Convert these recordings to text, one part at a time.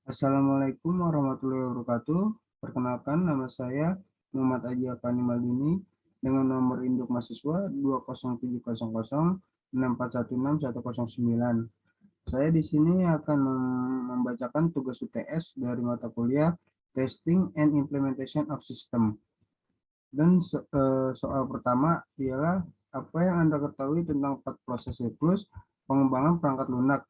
Assalamualaikum warahmatullahi wabarakatuh. Perkenalkan, nama saya Muhammad Aji Afani Maldini dengan nomor induk mahasiswa 2070064161109. Saya di sini akan membacakan tugas UTS dari mata kuliah Testing and Implementation of System. Dan soal pertama ialah apa yang Anda ketahui tentang 4 proses siklus pengembangan perangkat lunak?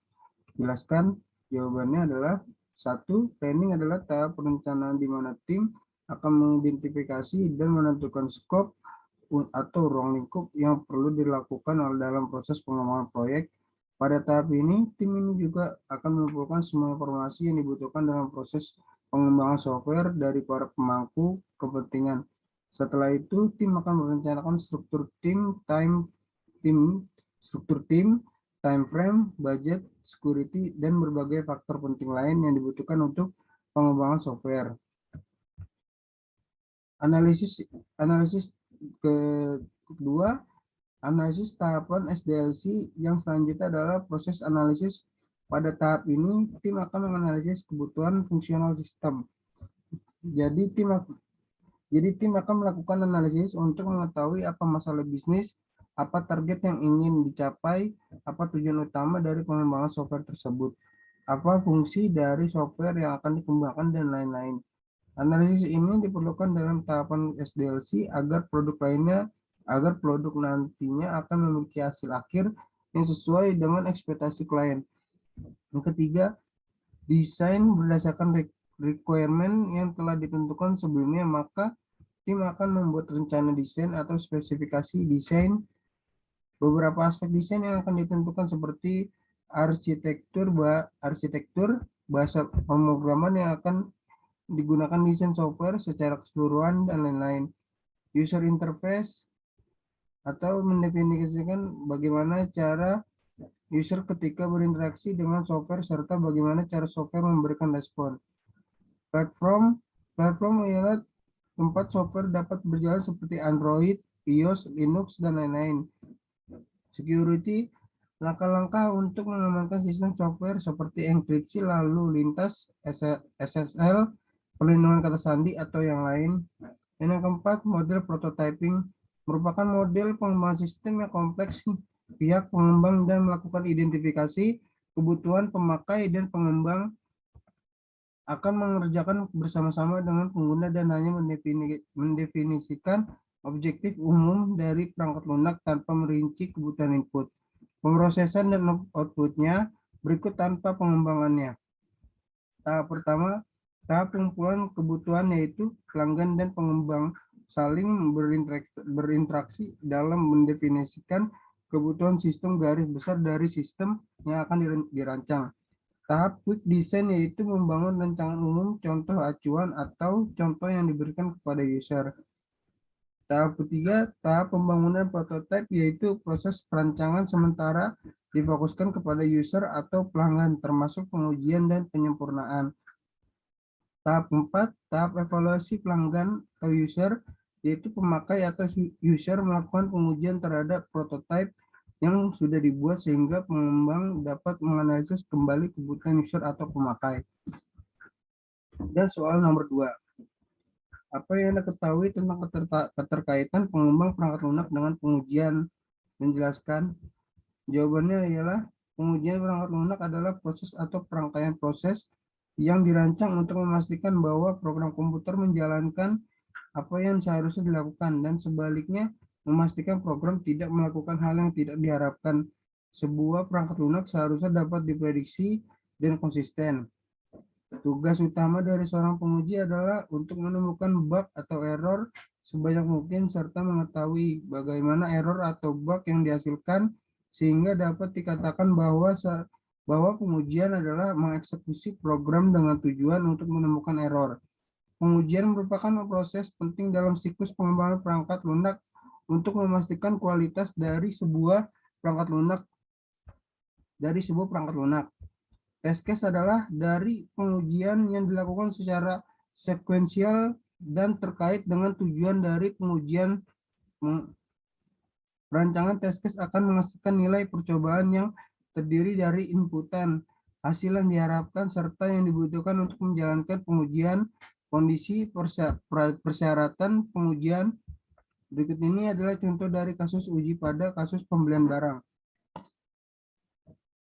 Jelaskan. Jawabannya adalah 1. Planning adalah tahap perencanaan di mana tim akan mengidentifikasi dan menentukan skop atau ruang lingkup yang perlu dilakukan dalam proses pengembangan proyek. Pada tahap ini, tim ini juga akan mengumpulkan semua informasi yang dibutuhkan dalam proses pengembangan software dari para pemangku kepentingan. Setelah itu, tim akan merencanakan struktur tim, time frame, budget, security, dan berbagai faktor penting lain yang dibutuhkan untuk pengembangan software. Analisis kedua, analisis tahapan SDLC yang selanjutnya adalah proses analisis. Pada tahap ini, tim akan menganalisis kebutuhan fungsional sistem. Jadi tim akan melakukan analisis untuk mengetahui apa masalah bisnis, apa target yang ingin dicapai, apa tujuan utama dari pengembangan software tersebut, apa fungsi dari software yang akan dikembangkan, dan lain-lain. Analisis ini diperlukan dalam tahapan SDLC agar produk nantinya akan memiliki hasil akhir yang sesuai dengan ekspektasi klien. Yang ketiga, desain berdasarkan requirement yang telah ditentukan sebelumnya, maka tim akan membuat rencana desain atau spesifikasi desain. Beberapa aspek desain yang akan ditentukan seperti arsitektur, bahasa pemrograman yang akan digunakan desain software secara keseluruhan, dan lain-lain. User interface atau mendefinisikan bagaimana cara user ketika berinteraksi dengan software serta bagaimana cara software memberikan respon. Platform ialah tempat software dapat berjalan seperti Android, iOS, Linux, dan lain-lain. Security, langkah-langkah untuk mengamankan sistem software seperti enkripsi lalu lintas, SSL, perlindungan kata sandi, atau yang lain. Dan yang keempat, model prototyping merupakan model pengembangan sistem yang kompleks. Pihak pengembang dan melakukan identifikasi kebutuhan pemakai, dan pengembang akan mengerjakan bersama-sama dengan pengguna dan hanya mendefinisikan objektif umum dari perangkat lunak tanpa merinci kebutuhan input, pemrosesan, dan outputnya berikut tanpa pengembangannya. Tahap pertama, tahap pengumpulan kebutuhan, yaitu pelanggan dan pengembang saling berinteraksi dalam mendefinisikan kebutuhan sistem garis besar dari sistem yang akan dirancang. Tahap quick design yaitu membangun rancangan umum, contoh acuan, atau contoh yang diberikan kepada user. Tahap ketiga, tahap pembangunan prototipe, yaitu proses perancangan sementara difokuskan kepada user atau pelanggan, termasuk pengujian dan penyempurnaan. Tahap keempat, tahap evaluasi pelanggan atau user, yaitu pemakai atau user melakukan pengujian terhadap prototipe yang sudah dibuat sehingga pengembang dapat menganalisis kembali kebutuhan user atau pemakai. Dan soal nomor 2. Apa yang Anda ketahui tentang keterkaitan pengembang perangkat lunak dengan pengujian? Menjelaskan. Jawabannya ialah pengujian perangkat lunak adalah proses atau perangkaian proses yang dirancang untuk memastikan bahwa program komputer menjalankan apa yang seharusnya dilakukan, dan sebaliknya memastikan program tidak melakukan hal yang tidak diharapkan. Sebuah perangkat lunak seharusnya dapat diprediksi dan konsisten. Tugas utama dari seorang penguji adalah untuk menemukan bug atau error sebanyak mungkin serta mengetahui bagaimana error atau bug yang dihasilkan sehingga dapat dikatakan bahwa pengujian adalah mengeksekusi program dengan tujuan untuk menemukan error. Pengujian merupakan proses penting dalam siklus pengembangan perangkat lunak untuk memastikan kualitas dari sebuah perangkat lunak. Test case adalah dari pengujian yang dilakukan secara sekuensial dan terkait dengan tujuan dari pengujian. Rancangan test case akan menghasilkan nilai percobaan yang terdiri dari inputan hasil yang diharapkan, serta yang dibutuhkan untuk menjalankan pengujian, kondisi persyaratan pengujian. Berikut ini adalah contoh dari kasus uji pada kasus pembelian barang.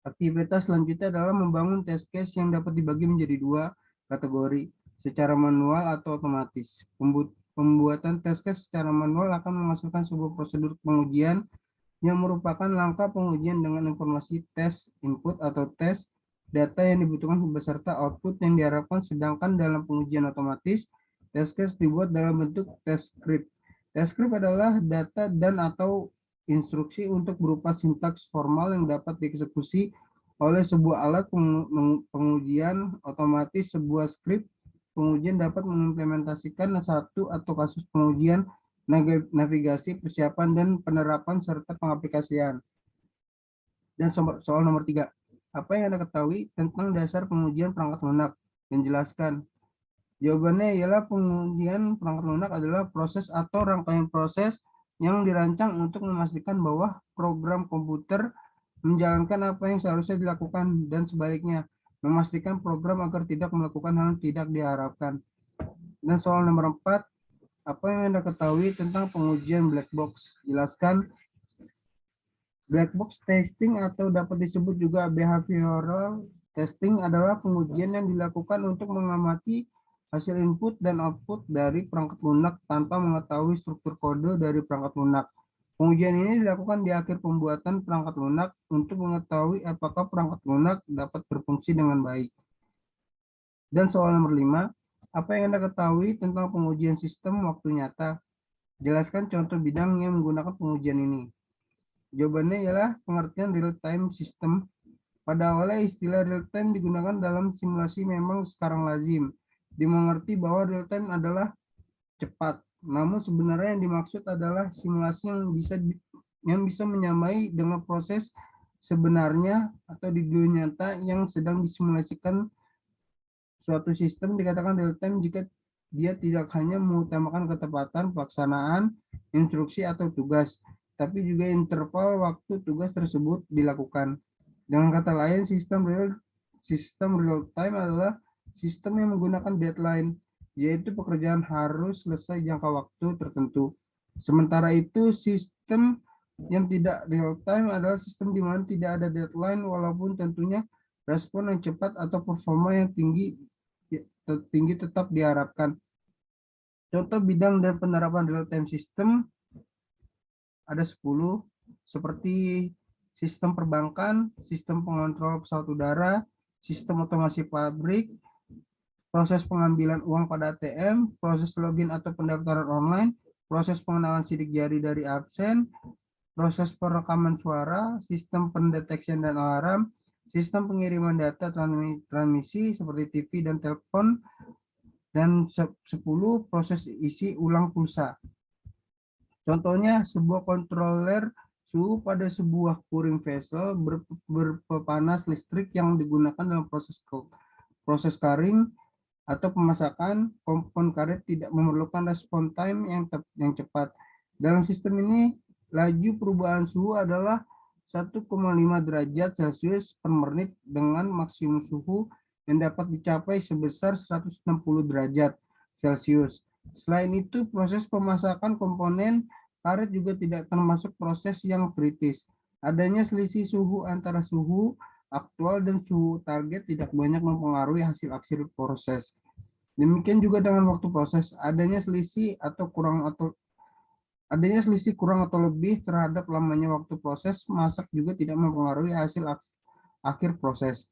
Aktivitas selanjutnya adalah membangun test case yang dapat dibagi menjadi dua kategori, secara manual atau otomatis. Pembuatan test case secara manual akan menghasilkan sebuah prosedur pengujian yang merupakan langkah pengujian dengan informasi tes input atau tes data yang dibutuhkan beserta output yang diharapkan, sedangkan dalam pengujian otomatis, test case dibuat dalam bentuk test script. Test script adalah data dan atau instruksi untuk berupa sintaks formal yang dapat dieksekusi oleh sebuah alat pengujian otomatis. Sebuah script pengujian dapat mengimplementasikan satu atau kasus pengujian, navigasi, persiapan, dan penerapan, serta pengaplikasian. Dan soal nomor 3. Apa yang Anda ketahui tentang dasar pengujian perangkat lunak? Menjelaskan. Jawabannya ialah pengujian perangkat lunak adalah proses atau rangkaian proses yang dirancang untuk memastikan bahwa program komputer menjalankan apa yang seharusnya dilakukan dan sebaliknya, memastikan program agar tidak melakukan hal yang tidak diharapkan. Dan soal nomor 4, apa yang Anda ketahui tentang pengujian black box? Jelaskan. Black box testing atau dapat disebut juga behavioral testing adalah pengujian yang dilakukan untuk mengamati hasil input dan output dari perangkat lunak tanpa mengetahui struktur kode dari perangkat lunak. Pengujian ini dilakukan di akhir pembuatan perangkat lunak untuk mengetahui apakah perangkat lunak dapat berfungsi dengan baik. Dan soal nomor 5, apa yang Anda ketahui tentang pengujian sistem waktu nyata? Jelaskan contoh bidang yang menggunakan pengujian ini. Jawabannya ialah pengertian real-time system. Pada awalnya istilah real-time digunakan dalam simulasi memang sekarang lazim. Dimengerti bahwa real-time adalah cepat. Namun sebenarnya yang dimaksud adalah simulasi yang bisa menyamai dengan proses sebenarnya atau di dunia nyata yang sedang disimulasikan. Suatu sistem dikatakan real-time jika dia tidak hanya mengutamakan ketepatan pelaksanaan instruksi atau tugas, tapi juga interval waktu tugas tersebut dilakukan. Dengan kata lain, sistem real time adalah sistem yang menggunakan deadline, yaitu pekerjaan harus selesai jangka waktu tertentu. Sementara itu, sistem yang tidak real time adalah sistem di mana tidak ada deadline, walaupun tentunya respon yang cepat atau performa yang tinggi tetap diharapkan. Contoh bidang dan penerapan real time system ada 10, seperti sistem perbankan, sistem pengontrol pesawat udara, sistem otomasi pabrik, proses pengambilan uang pada ATM, proses login atau pendaftaran online, proses pengenalan sidik jari dari absen, proses perekaman suara, sistem pendeteksian dan alarm, sistem pengiriman data transmisi seperti TV dan telepon, dan 10 proses isi ulang pulsa. Contohnya, sebuah controller suhu pada sebuah curing vessel berpepanas listrik yang digunakan dalam proses karing atau pemasakan. Kompon karet tidak memerlukan respon time yang cepat. Dalam sistem ini, laju perubahan suhu adalah 1,5 derajat Celcius per menit dengan maksimum suhu yang dapat dicapai sebesar 160 derajat Celcius. Selain itu, proses pemasakan komponen karet juga tidak termasuk proses yang kritis. Adanya selisih suhu antara suhu aktual dan suhu target tidak banyak mempengaruhi hasil akhir proses. Demikian juga dengan waktu proses, adanya selisih kurang atau lebih terhadap lamanya waktu proses masak juga tidak mempengaruhi hasil akhir proses.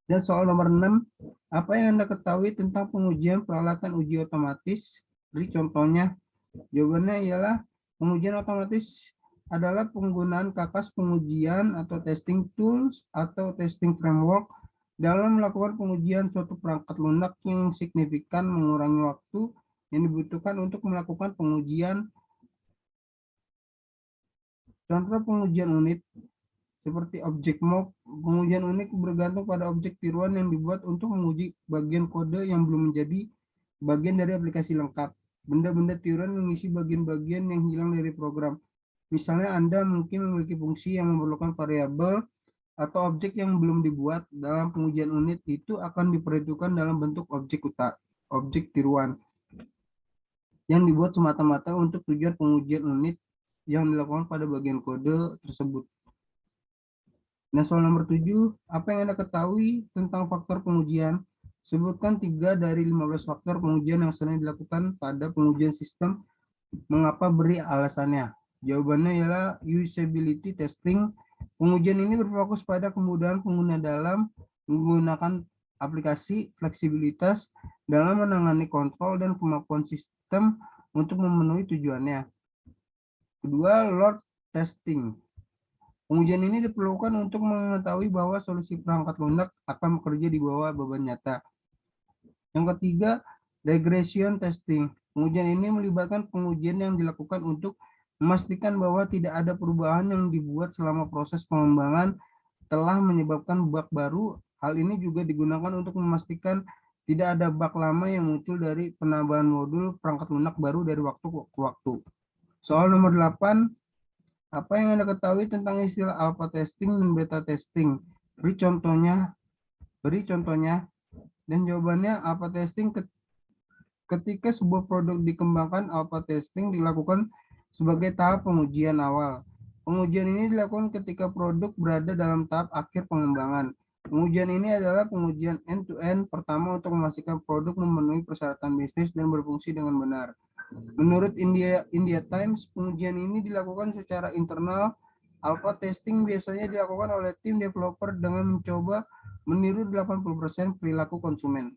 Dan soal nomor 6, apa yang Anda ketahui tentang pengujian peralatan uji otomatis? Beri contohnya. Jawabannya ialah pengujian otomatis adalah penggunaan kakas pengujian atau testing tools atau testing framework dalam melakukan pengujian suatu perangkat lunak yang signifikan mengurangi waktu yang dibutuhkan untuk melakukan pengujian. Contoh pengujian unit seperti objek mock. Pengujian unik bergantung pada objek tiruan yang dibuat untuk menguji bagian kode yang belum menjadi bagian dari aplikasi lengkap. Benda-benda tiruan mengisi bagian-bagian yang hilang dari program. Misalnya Anda mungkin memiliki fungsi yang memerlukan variabel atau objek yang belum dibuat dalam pengujian unit itu akan diperhitungkan dalam bentuk objek tiruan yang dibuat semata-mata untuk tujuan pengujian unit yang dilakukan pada bagian kode tersebut. Nah, soal nomor 7, apa yang Anda ketahui tentang faktor pengujian? Sebutkan 3 dari 15 faktor pengujian yang sering dilakukan pada pengujian sistem. Mengapa, beri alasannya? Jawabannya ialah usability testing. Pengujian ini berfokus pada kemudahan pengguna dalam menggunakan aplikasi, fleksibilitas dalam menangani kontrol dan kemampuan sistem untuk memenuhi tujuannya. Kedua, load testing. Pengujian ini diperlukan untuk mengetahui bahwa solusi perangkat lunak akan bekerja di bawah beban nyata. Yang ketiga, regression testing. Pengujian ini melibatkan pengujian yang dilakukan untuk memastikan bahwa tidak ada perubahan yang dibuat selama proses pengembangan telah menyebabkan bug baru. Hal ini juga digunakan untuk memastikan tidak ada bug lama yang muncul dari penambahan modul perangkat lunak baru dari waktu ke waktu. Soal nomor 8, apa yang Anda ketahui tentang istilah alpha testing dan beta testing? Beri contohnya. Dan jawabannya, alpha testing ketika sebuah produk dikembangkan, alpha testing dilakukan sebagai tahap pengujian awal. Pengujian ini dilakukan ketika produk berada dalam tahap akhir pengembangan. Pengujian ini adalah pengujian end-to-end pertama untuk memastikan produk memenuhi persyaratan bisnis dan berfungsi dengan benar. Menurut India Times, pengujian ini dilakukan secara internal. Alpha testing biasanya dilakukan oleh tim developer dengan mencoba meniru 80% perilaku konsumen.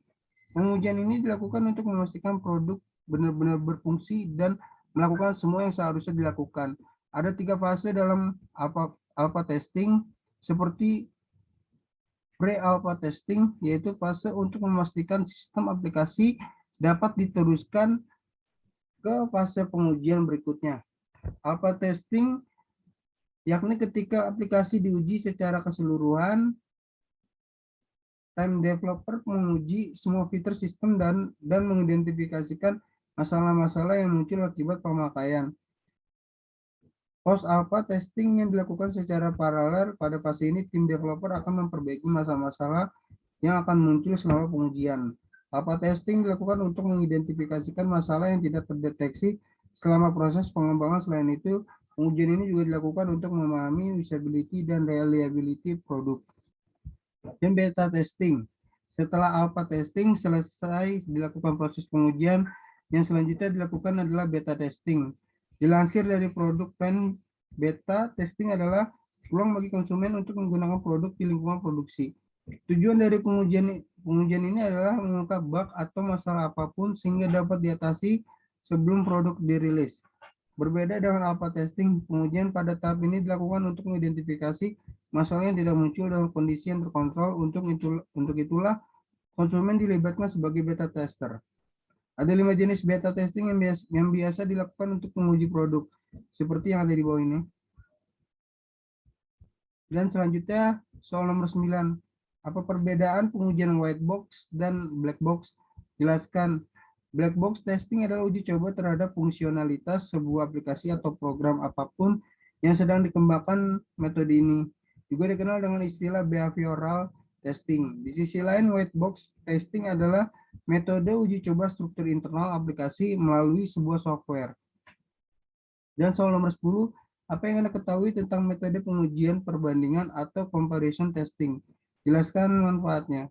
Pengujian ini dilakukan untuk memastikan produk benar-benar berfungsi dan melakukan semua yang seharusnya dilakukan. Ada 3 fase dalam alpha testing, seperti pre-alpha testing, yaitu fase untuk memastikan sistem aplikasi dapat diteruskan ke fase pengujian berikutnya. Alpha testing yakni ketika aplikasi diuji secara keseluruhan. Time developer menguji semua fitur sistem dan mengidentifikasikan masalah-masalah yang muncul akibat pemakaian. Post alpha testing yang dilakukan secara paralel. Pada fase ini, tim developer akan memperbaiki masalah-masalah yang akan muncul selama pengujian. Alpha testing dilakukan untuk mengidentifikasikan masalah yang tidak terdeteksi selama proses pengembangan. Selain itu, pengujian ini juga dilakukan untuk memahami usability dan reliability produk. Dan beta testing. Setelah alpha testing selesai dilakukan proses pengujian, yang selanjutnya dilakukan adalah beta testing. Dilansir dari produk plan, beta testing adalah ruang bagi konsumen untuk menggunakan produk di lingkungan produksi. Tujuan dari pengujian ini adalah mengungkap bug atau masalah apapun sehingga dapat diatasi sebelum produk dirilis. Berbeda dengan alpha testing, pengujian pada tahap ini dilakukan untuk mengidentifikasi masalah yang tidak muncul dalam kondisi yang terkontrol. Untuk itulah konsumen dilibatkan sebagai beta tester. Ada 5 jenis beta testing yang biasa dilakukan untuk menguji produk, seperti yang ada di bawah ini. Dan selanjutnya, soal nomor 9. Apa perbedaan pengujian white box dan black box? Jelaskan. Black box testing adalah uji coba terhadap fungsionalitas sebuah aplikasi atau program apapun yang sedang dikembangkan. Metode ini juga dikenal dengan istilah behavioral testing. Di sisi lain, white box testing adalah metode uji coba struktur internal aplikasi melalui sebuah software. Dan soal nomor 10, apa yang Anda ketahui tentang metode pengujian perbandingan atau comparison testing? Jelaskan manfaatnya.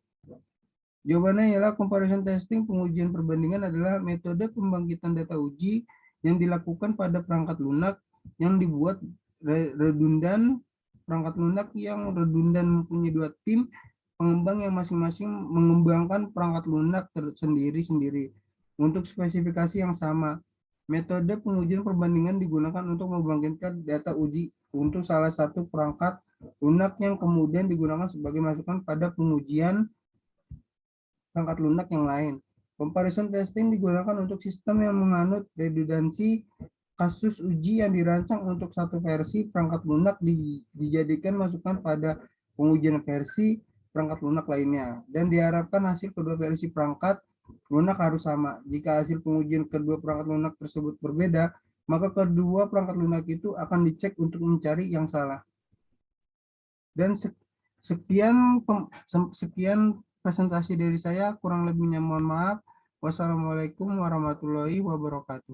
Jawabannya ialah comparison testing. Pengujian perbandingan adalah metode pembangkitan data uji yang dilakukan pada perangkat lunak yang dibuat redundan. Perangkat lunak yang redundan mempunyai 2 tim pengembang yang masing-masing mengembangkan perangkat lunak sendiri-sendiri untuk spesifikasi yang sama. Metode pengujian perbandingan digunakan untuk membangkitkan data uji untuk salah satu perangkat lunak yang kemudian digunakan sebagai masukan pada pengujian perangkat lunak yang lain. Comparison testing digunakan untuk sistem yang menganut redundansi. Kasus uji yang dirancang untuk satu versi perangkat lunak dijadikan masukan pada pengujian versi perangkat lunak lainnya, dan diharapkan hasil kedua versi perangkat lunak harus sama. Jika hasil pengujian kedua perangkat lunak tersebut berbeda, maka kedua perangkat lunak itu akan dicek untuk mencari yang salah. Dan Sekian presentasi dari saya, kurang lebihnya mohon maaf. Wassalamualaikum warahmatullahi wabarakatuh.